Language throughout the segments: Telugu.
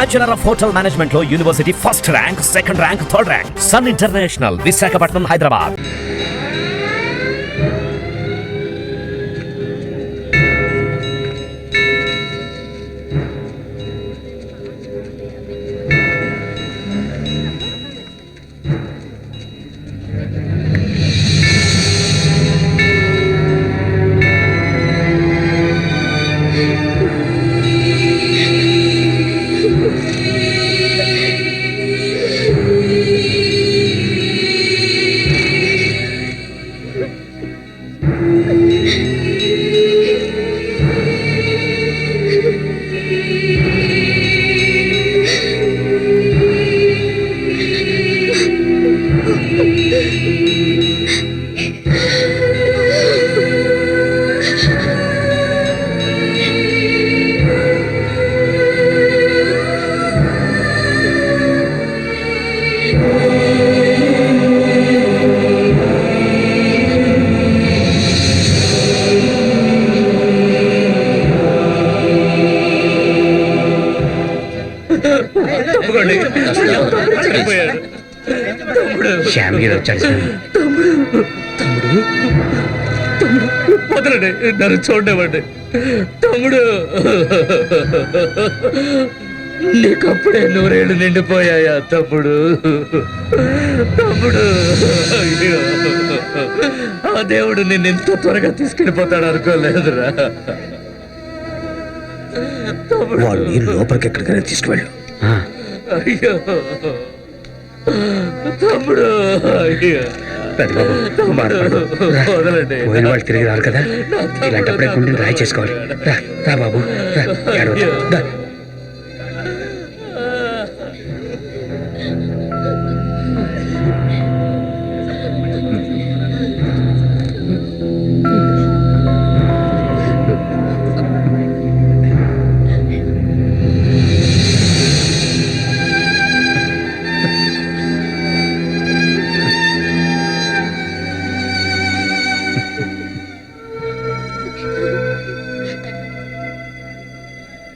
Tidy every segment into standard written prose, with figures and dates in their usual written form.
బ్యాచులర్ ఆఫ్ హోటల్ మేనేజ్మెంట్ లో university first rank, second rank, third rank. Sun International, Visakhapatnam, Hyderabad. Shyamgir వచ్చాడు సార్. తమ్ముడు వదలండి, నన్ను చూడవండి. తమ్ముడు, నీకప్పుడే 100 ఏళ్ళు నిండిపోయాయా తమ్ముడు? తమ్ముడు, అయ్యో, ఆ దేవుడు నిన్ను ఇంత త్వరగా తీసుకెళ్ళిపోతాడు అనుకోలేదురా. వాడిని లోపలికి ఎక్కడికైనా తీసుకువెళ్ళు. అయ్యో తమ్ముడు, అయ్యో వదలండి. పోయిన వాళ్ళు తిరిగి రారు కదా, ఇలాంటప్పుడే గుండెని రాయి చేసుకోవాలి. రా రా బాబు, రా.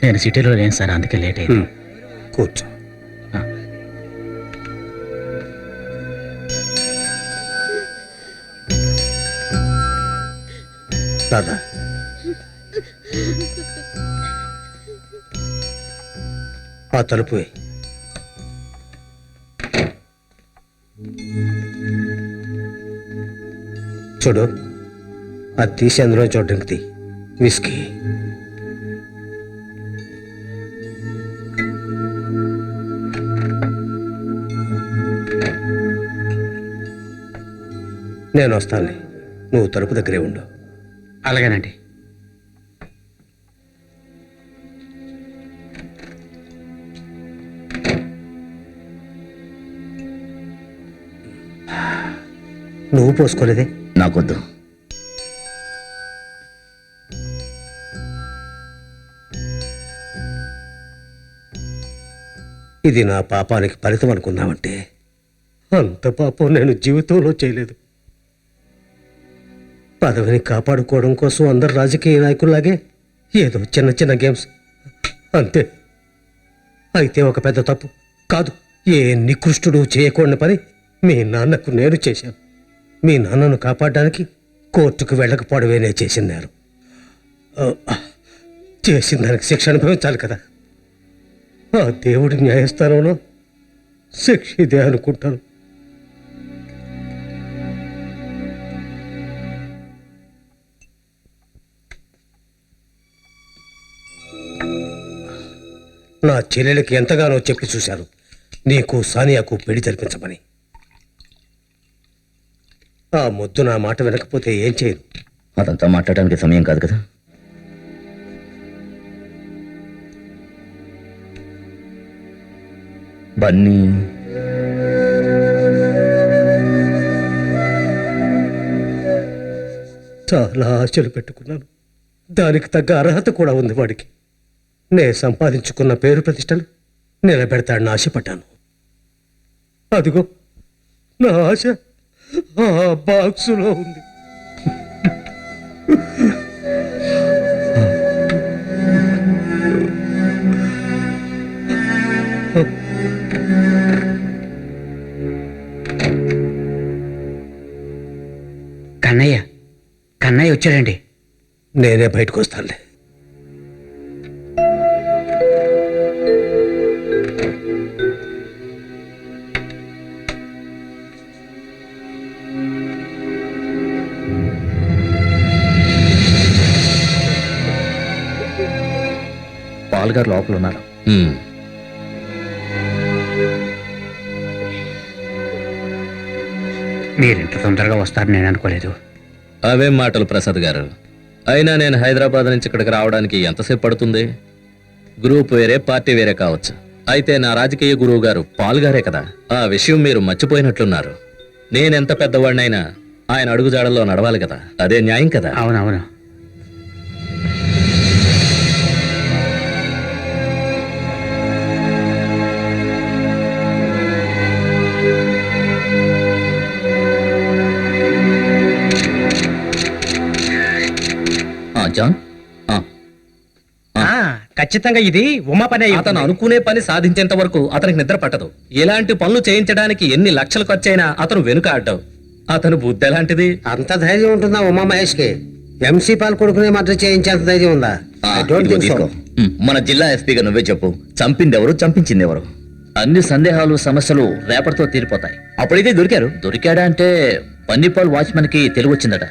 నేను సిటీలో లేను సార్, అందుకే లేట్ అయింది. కూర్చో. దాదా, ఆ తలుపు వేయి. చూడు, అది తీసి అందులో చూడడానికి తీ. విస్కీ. నేను వస్తానులే, నువ్వు తలుపు దగ్గరే ఉండు. అలాగేనండి. నువ్వు పోసుకోలేదే? నాకొద్దు. ఇది నా పాపానికి ఫలితం అనుకున్నావంటే అంత పాపం నేను జీవితంలో చేయలేదు. పదవిని కాపాడుకోవడం కోసం అందరు రాజకీయ నాయకుల్లాగే ఏదో చిన్న చిన్న గేమ్స్ అంతే. అయితే ఒక పెద్ద తప్పు కాదు, ఏ నికృష్టుడు చేయకూడని పని మీ నాన్నకు నేను చేశాను. మీ నాన్నను కాపాడడానికి కోర్టుకు వెళ్ళకపోవడమే చేసిన నేరం. చేసిన దానికి శిక్ష అనుభవించాలి కదా. ఆ దేవుడి న్యాయస్థానంలో శిక్ష ఇదే అనుకుంటాను. నా చెల్లెలకి ఎంతగానో చెప్పి చూశాను, నీకు సానియాకు పెళ్లి జరిపించమని. ఆ మొద్దు నా మాట వినకపోతే ఏం చేయను. అదంతా మాట్లాడడానికి సమయం కాదు కదా. బన్నీ చాలా ఆశలు పెట్టుకున్నాను, దానికి తగ్గ అర్హత కూడా ఉంది వాడికి. నే సంపాదించుకున్న పేరు ప్రతిష్టలు నిలబెడతాడని ఆశపడ్డాను. అదిగో నా ఆశ ఆ బాక్సులో ఉంది. కన్నయ్య కన్నయ్య వచ్చాడండి. నేనే బయటకు వస్తానులే. పాల్ గారు లోపల ఉన్నారు. మీరింత తొందరగా వస్తారని నేను అనుకోలేదు. అవేం మాటలు ప్రసాద్ గారు. అయినా నేను హైదరాబాద్ నుంచి ఇక్కడికి రావడానికి ఎంతసేపు పడుతుంది? గ్రూప్ వేరే, పార్టీ వేరే కావచ్చు. అయితే నా రాజకీయ గురువు గారు పాల్ గారే కదా. ఆ విషయం మీరు మర్చిపోయినట్లున్నారు. నేనెంత పెద్దవాడినైనా ఆయన అడుగుజాడల్లో నడవాలి కదా. అదే న్యాయం కదా. అవునవును. జాన్, ఖచ్చితంగా ఇది ఉమా పని అయి అతను అనుకునే పని సాధించేంత వరకు అతనికి నిద్ర పట్టదు. ఎలాంటి పనులు చేయించడానికి ఎన్ని లక్షలు ఖర్చైనా అతను వెనుక ఆడ్డావు. అతను బుద్ధి ఎలాంటిది? అంత ధైర్యం ఉంటుందా ఉమా మహేష్కి? ఎంసీ పాల్ కొడుకునే మద్దతు చేయించేంత ధైర్యం ఉందా? I don't ఇదిగో think so. తీసుకో. మన జిల్లా ఎస్పీగా నువ్వే చెప్పు. చంపింది ఎవరు, చంపించింది ఎవరు? అన్ని సందేహాలు, సమస్యలు రేపటితో తీరిపోతాయి. అప్పుడైతే దొరికాడా అంటే బన్నీపాల్ వాచ్మెన్ కి తెలివి వచ్చిందట.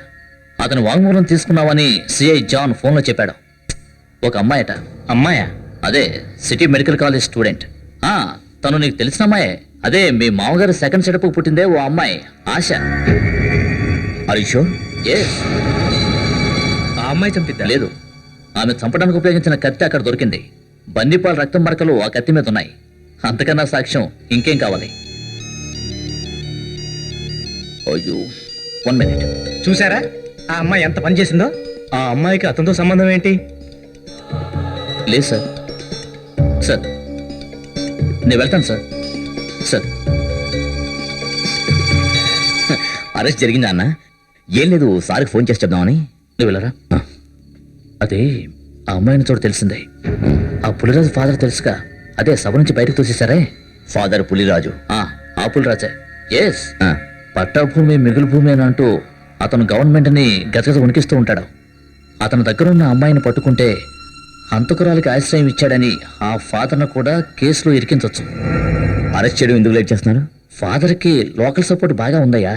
అతను వాంగ్మూలం తీసుకున్నావని సిఐ జాన్ ఫోన్లో చెప్పాడు. ఒక అమ్మాయట. అమ్మాయా? అదే సిటీ మెడికల్ కాలేజ్ స్టూడెంట్. తను నీకు తెలిసిన అమ్మాయే. అదే మీ మామగారు సెకండ్ సెటప్ పుట్టిందే ఓ అమ్మాయి, ఆశ. హరీషో? ఆ అమ్మాయి చంపిద్దా? లేదు, ఆమె చంపడానికి ఉపయోగించిన కత్తి అక్కడ దొరికింది. బందీపాల్ రక్తం మరకలు ఆ కత్తి మీద ఉన్నాయి. అంతకన్నా సాక్ష్యం ఇంకేం కావాలి? అయ్యో, 1 minute. చూసారా ఆ అమ్మాయి ఎంత పని చేసిందో? ఆ అమ్మాయికి అతనితో సంబంధం ఏంటి? లేదు సార్. సార్, నేను వెళ్తాను సార్. సార్, అరెస్ట్ జరిగిందా అన్న? ఏం లేదు, సార్కి ఫోన్ చేసి చెప్దామని. నువ్వు వెళ్ళరా? అదే ఆ అమ్మాయిని చోటు తెలిసిందే. ఆ పులిరాజు ఫాదర్ తెలుసుగా. అదే సభ నుంచి బయటకు తోసేశారే. ఫాదర్ పులిరాజు? ఆ పులిరాజే. ఎస్. పట్టాభూమి మిగులు భూమి అని అంటూ అతను గవర్నమెంట్ని గజగజ వణికిస్తూ ఉంటాడు. అతని దగ్గరున్న అమ్మాయిని పట్టుకుంటే హంతకురాలికి ఆశ్రయం ఇచ్చాడని ఆ ఫాదర్ను కూడా కేసులో ఇరికించవచ్చు. అరెస్ట్ చేయడం ఎందుకు లేట్ చేస్తున్నారు? ఫాదర్కి లోకల్ సపోర్ట్ బాగా ఉందయ్యా.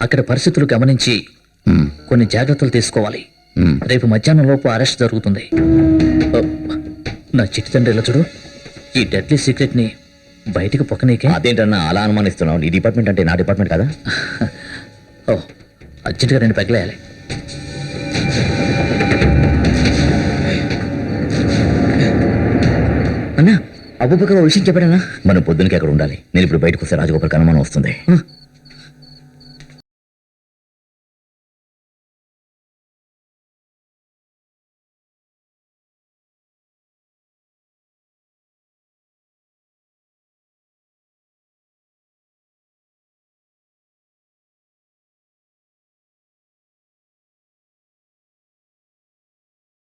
అక్కడ పరిస్థితులు గమనించి కొన్ని జాగ్రత్తలు తీసుకోవాలి. రేపు మధ్యాహ్నం లోపు అరెస్ట్ జరుగుతుంది. నా చిట్టి తండ్రి ఇలా చూడు, ఈ డెడ్లీ సీక్రెట్ ని బయటికి పొక్కనీకే. అదేంటన్నా అలా అనుమానిస్తున్నావు? నీ డిపార్ట్మెంట్ అంటే నా డిపార్ట్మెంట్ కదా. ఓ, అర్జెంటుగా 2 పెగలేయాలి. అన్నా, అబ్బుబకర్ విషయం చెప్పాడన్నా. మనం పొద్దునకి అక్కడ ఉండాలి. నేను ఇప్పుడు బయటకు వస్తే రాజగోపాల్ అనుమానం వస్తుంది.